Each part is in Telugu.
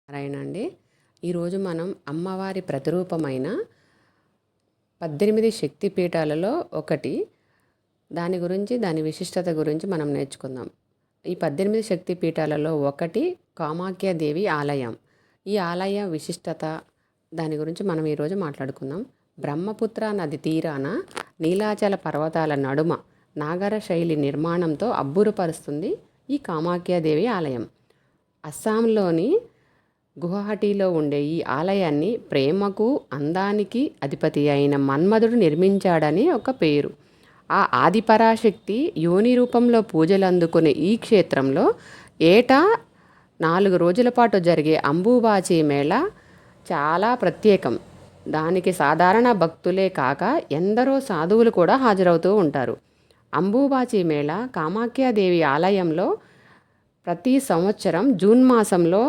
నారాయణ. ఈరోజు మనం అమ్మవారి ప్రతిరూపమైన 18 శక్తి పీఠాలలో ఒకటి దాని గురించి దాని విశిష్టత గురించి మనం నేర్చుకుందాం. ఈ 18 శక్తి పీఠాలలో ఒకటి కామాఖ్యాదేవి ఆలయం. ఈ ఆలయ విశిష్టత దాని గురించి మనం ఈరోజు మాట్లాడుకుందాం. బ్రహ్మపుత్ర నది తీరాన నీలాచల పర్వతాల నడుమ నాగర శైలి నిర్మాణంతో అబ్బురపరుస్తుంది ఈ కామాఖ్యాదేవి ఆలయం. అస్సాంలోని గువాహటీలో ఉండే ఈ ఆలయాన్ని ప్రేమకు అందానికి అధిపతి అయిన మన్మధుడు నిర్మించాడని ఒక పేరు. ఆ ఆదిపరాశక్తి యోని రూపంలో పూజలు అందుకునే ఈ క్షేత్రంలో ఏటా 4 రోజుల పాటు జరిగే అంబుబాచి మేళ చాలా ప్రత్యేకం. దానికి సాధారణ భక్తులే కాక ఎందరో సాధువులు కూడా హాజరవుతూ ఉంటారు. అంబుబాచి మేళ కామాఖ్యాదేవి ఆలయంలో ప్రతి సంవత్సరం జూన్ మాసంలో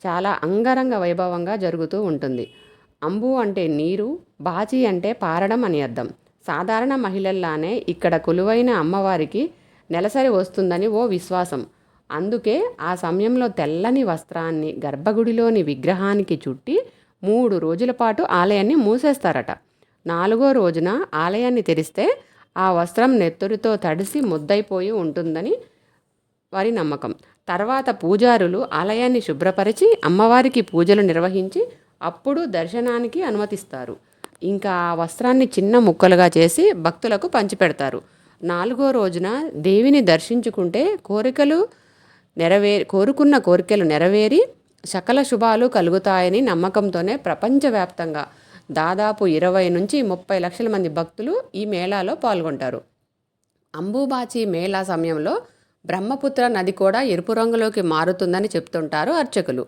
చాలా అంగరంగ వైభవంగా జరుగుతూ ఉంటుంది. అంబు అంటే నీరు, బాచి అంటే పారడం అని అర్థం. సాధారణ మహిళల్లానే ఇక్కడ కొలువైన అమ్మవారికి నెలసరి వస్తుందని ఓ విశ్వాసం. అందుకే ఆ సమయంలో తెల్లని వస్త్రాన్ని గర్భగుడిలోని విగ్రహానికి చుట్టి 3 రోజుల పాటు ఆలయాన్ని మూసేస్తారట. 4వ రోజున ఆలయాన్ని తెరిస్తే ఆ వస్త్రం నెత్తురితో తడిసి ముద్దైపోయి ఉంటుందని వారి నమ్మకం. తర్వాత పూజారులు ఆలయాన్ని శుభ్రపరిచి అమ్మవారికి పూజలు నిర్వహించి అప్పుడు దర్శనానికి అనుమతిస్తారు. ఇంకా ఆ వస్త్రాన్ని చిన్న ముక్కలుగా చేసి భక్తులకు పంచిపెడతారు. 4వ రోజున దేవిని దర్శించుకుంటే కోరుకున్న కోరికలు నెరవేరి సకల శుభాలు కలుగుతాయని నమ్మకంతోనే ప్రపంచవ్యాప్తంగా దాదాపు 20 నుంచి 30 లక్షల మంది భక్తులు ఈ మేళాలో పాల్గొంటారు. అంబుబాచి మేళా సమయంలో బ్రహ్మపుత్ర నది కూడా ఎరుపు రంగులోకి మారుతుందని చెప్తుంటారు అర్చకులు.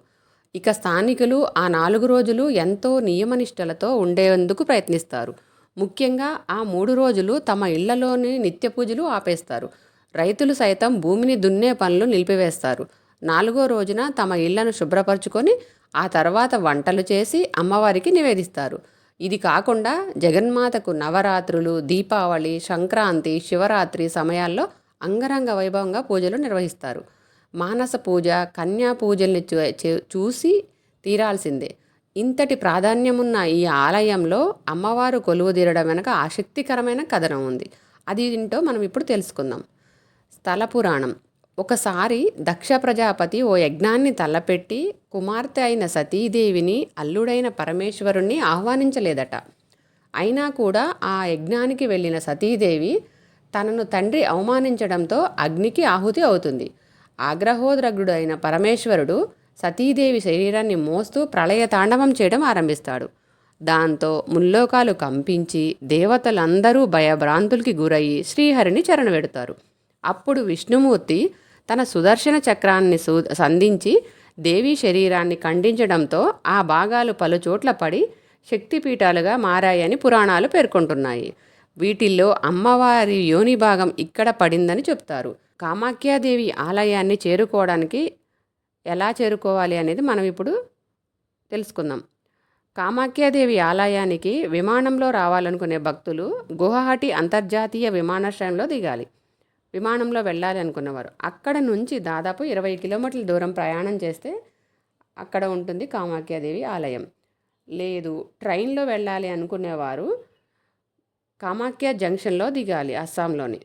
ఇక స్థానికులు ఆ 4 రోజులు ఎంతో నియమనిష్టలతో ఉండేందుకు ప్రయత్నిస్తారు. ముఖ్యంగా ఆ 3 రోజులు తమ ఇళ్లలోని నిత్య పూజలు ఆపేస్తారు. రైతులు సైతం భూమిని దున్నే పనులు నిలిపివేస్తారు. 4వ రోజున తమ ఇళ్లను శుభ్రపరచుకొని ఆ తర్వాత వంటలు చేసి అమ్మవారికి నివేదిస్తారు. ఇది కాకుండా జగన్మాతకు నవరాత్రులు, దీపావళి, సంక్రాంతి, శివరాత్రి సమయాల్లో అంగరంగ వైభవంగా పూజలు నిర్వహిస్తారు. మానస పూజ, కన్యా పూజల్ని చూసి తీరాల్సిందే. ఇంతటి ప్రాధాన్యమున్న ఈ ఆలయంలో అమ్మవారు కొలువుదీరడం వెనక ఆసక్తికరమైన కథనం ఉంది. అది ఏంటో మనం ఇప్పుడు తెలుసుకుందాం. స్థల పురాణం. ఒకసారి దక్ష ప్రజాపతి ఓ యజ్ఞాన్ని తలపెట్టి కుమార్తె అయిన సతీదేవిని అల్లుడైన పరమేశ్వరుణ్ణి ఆహ్వానించలేదట. అయినా కూడా ఆ యజ్ఞానికి వెళ్ళిన సతీదేవి తనను తండ్రి అవమానించడంతో అగ్నికి ఆహుతి అవుతుంది. ఆగ్రహోద్రగుడు అయిన పరమేశ్వరుడు సతీదేవి శరీరాన్ని మోస్తూ ప్రళయ తాండవం చేయడం ఆరంభిస్తాడు. దాంతో ముల్లోకాలు కంపించి దేవతలందరూ భయభ్రాంతులకి గురయ్యి శ్రీహరిని శరణువేడుతారు. అప్పుడు విష్ణుమూర్తి తన సుదర్శన చక్రాన్ని సంధించి దేవి శరీరాన్ని ఖండించడంతో ఆ భాగాలు పలుచోట్ల పడి శక్తిపీఠాలుగా మారాయని పురాణాలు పేర్కొంటున్నాయి. వీటిల్లో అమ్మవారి యోని భాగం ఇక్కడ పడిందని చెప్తారు. కామాఖ్యాదేవి ఆలయాన్ని చేరుకోవడానికి ఎలా చేరుకోవాలి అనేది మనం ఇప్పుడు తెలుసుకుందాం. కామాఖ్యాదేవి ఆలయానికి విమానంలో రావాలనుకునే భక్తులు గువాహటి అంతర్జాతీయ విమానాశ్రయంలో దిగాలి. విమానంలో వెళ్ళాలి అనుకున్నవారు అక్కడ నుంచి దాదాపు 20 కిలోమీటర్ల దూరం ప్రయాణం చేస్తే అక్కడ ఉంటుంది కామాఖ్యాదేవి ఆలయం. లేదు ట్రైన్లో వెళ్ళాలి అనుకునేవారు కామాఖ్య జంక్షన్లో దిగాలి అస్సాంలోని.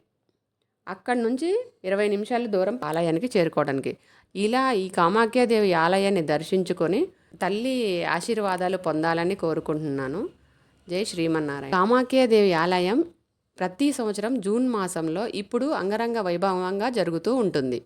అక్కడి నుంచి 20 నిమిషాల దూరం ఆలయానికి చేరుకోవడానికి. ఇలా ఈ కామాఖ్యాదేవి ఆలయాన్ని దర్శించుకొని తల్లి ఆశీర్వాదాలు పొందాలని కోరుకుంటున్నాను. జై శ్రీమన్నారాయణ. కామాఖ్యాదేవి ఆలయం ప్రతి సంవత్సరం జూన్ మాసంలో ఇప్పుడు అంగరంగ వైభవంగా జరుగుతూ ఉంటుంది.